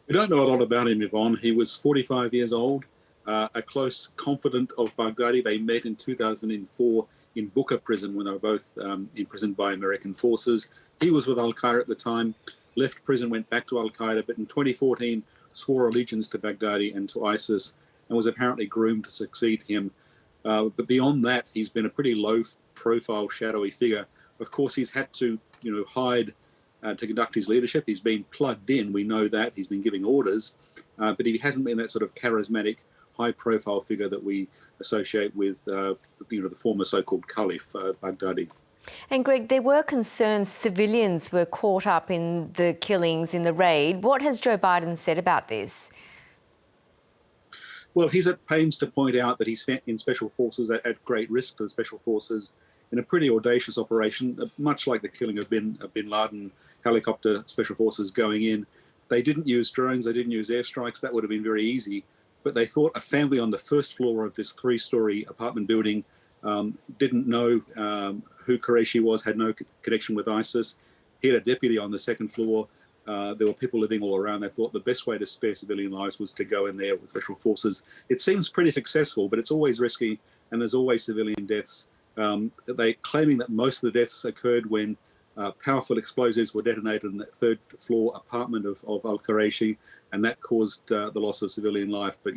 We don't know a lot about him, Yvonne. He was 45 years old, a close confidant of Baghdadi. They met in 2004 in Buqa prison when they were both imprisoned by American forces. He was with al-Qaeda at the time, left prison, went back to al-Qaeda, but in 2014 swore allegiance to Baghdadi and to ISIS and was apparently groomed to succeed him. But beyond that, he's been a pretty low-profile, shadowy figure. Of course, he's had to, hide to conduct his leadership. He's been plugged in, we know that. He's been giving orders, but he hasn't been that sort of charismatic, high-profile figure that we associate with, the former so-called Caliph, Baghdadi. And Greg, there were concerns civilians were caught up in the killings in the raid. What has Joe Biden said about this? Well, he's at pains to point out that he's in special forces at great risk to the special forces in a pretty audacious operation, much like the killing of bin Laden, helicopter special forces going in. They didn't use drones, they didn't use airstrikes. That would have been very easy. But they thought a family on the first floor of this 3-story apartment building didn't know who Qurayshi was, had no connection with ISIS. He had a deputy on the second floor. There were people living all around. They thought the best way to spare civilian lives was to go in there with special forces. It seems pretty successful, but it's always risky, and there's always civilian deaths. They're claiming that most of the deaths occurred when powerful explosives were detonated in the third-floor apartment of al-Qurayshi, and that caused the loss of civilian life. But,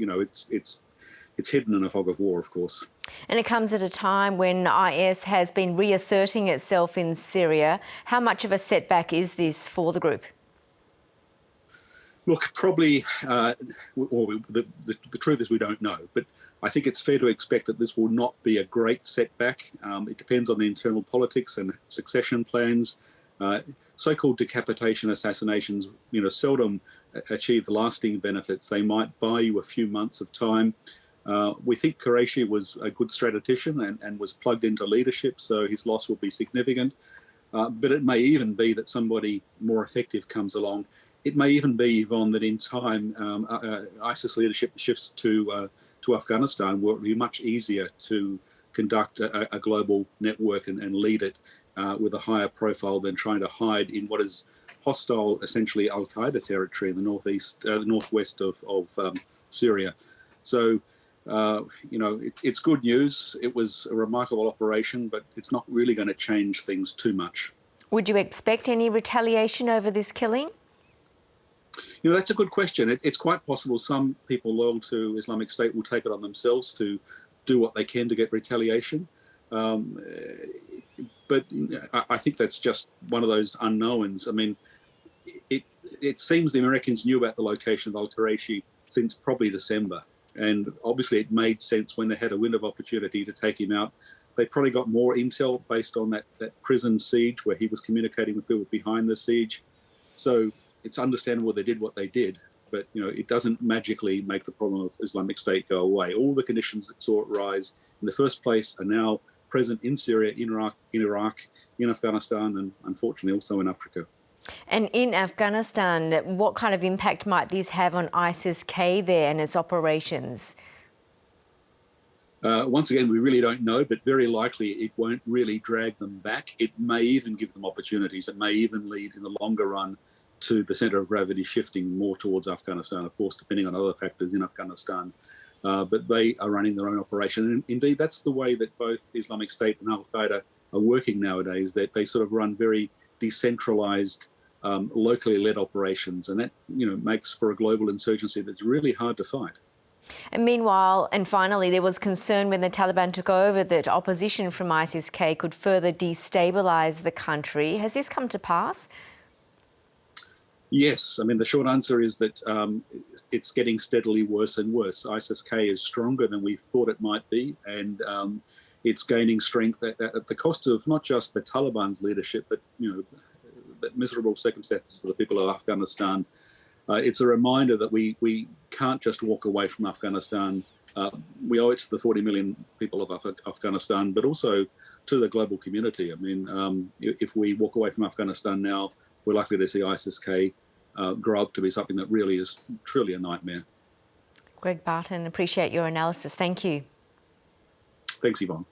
it's hidden in a fog of war, of course. And it comes at a time when IS has been reasserting itself in Syria. How much of a setback is this for the group? Look, probably, the truth is we don't know, but I think it's fair to expect that this will not be a great setback. It depends on the internal politics and succession plans. So-called decapitation assassinations, seldom achieve lasting benefits. They might buy you a few months of time. We think Qurayshi was a good strategician and was plugged into leadership, so his loss will be significant. But it may even be that somebody more effective comes along. It may even be, Yvonne, that in time ISIS leadership shifts to Afghanistan, where it will be much easier to conduct a global network and lead it with a higher profile than trying to hide in what is hostile, essentially al-Qaeda territory in the northwest of Syria. So, it's good news. It was a remarkable operation, but it's not really going to change things too much. Would you expect any retaliation over this killing? That's a good question. It's quite possible some people loyal to Islamic State will take it on themselves to do what they can to get retaliation. But I think that's just one of those unknowns. I mean, it seems the Americans knew about the location of al-Qurayshi since probably December. And obviously it made sense when they had a window of opportunity to take him out. They probably got more intel based on that prison siege where he was communicating with people behind the siege. So it's understandable they did what they did, but it doesn't magically make the problem of Islamic State go away. All the conditions that saw it rise in the first place are now present in Syria, in Iraq, in Afghanistan, and unfortunately also in Africa. And in Afghanistan, what kind of impact might this have on ISIS-K there and its operations? Once again, we really don't know, but very likely it won't really drag them back. It may even give them opportunities. It may even lead in the longer run to the centre of gravity shifting more towards Afghanistan, of course, depending on other factors in Afghanistan. But they are running their own operation. And indeed, that's the way that both Islamic State and al-Qaeda are working nowadays, that they sort of run very decentralised, locally led operations. And that, makes for a global insurgency that's really hard to fight. And meanwhile, and finally, there was concern when the Taliban took over that opposition from ISIS-K could further destabilise the country. Has this come to pass? Yes. I mean, the short answer is that it's getting steadily worse and worse. ISIS-K is stronger than we thought it might be, and it's gaining strength at the cost of not just the Taliban's leadership, but, the miserable circumstances for the people of Afghanistan. It's a reminder that we can't just walk away from Afghanistan. We owe it to the 40 million people of Afghanistan, but also to the global community. I mean, if we walk away from Afghanistan now, we're likely to see ISIS-K grow up to be something that really is truly a nightmare. Greg Barton, appreciate your analysis. Thank you. Thanks, Yvonne.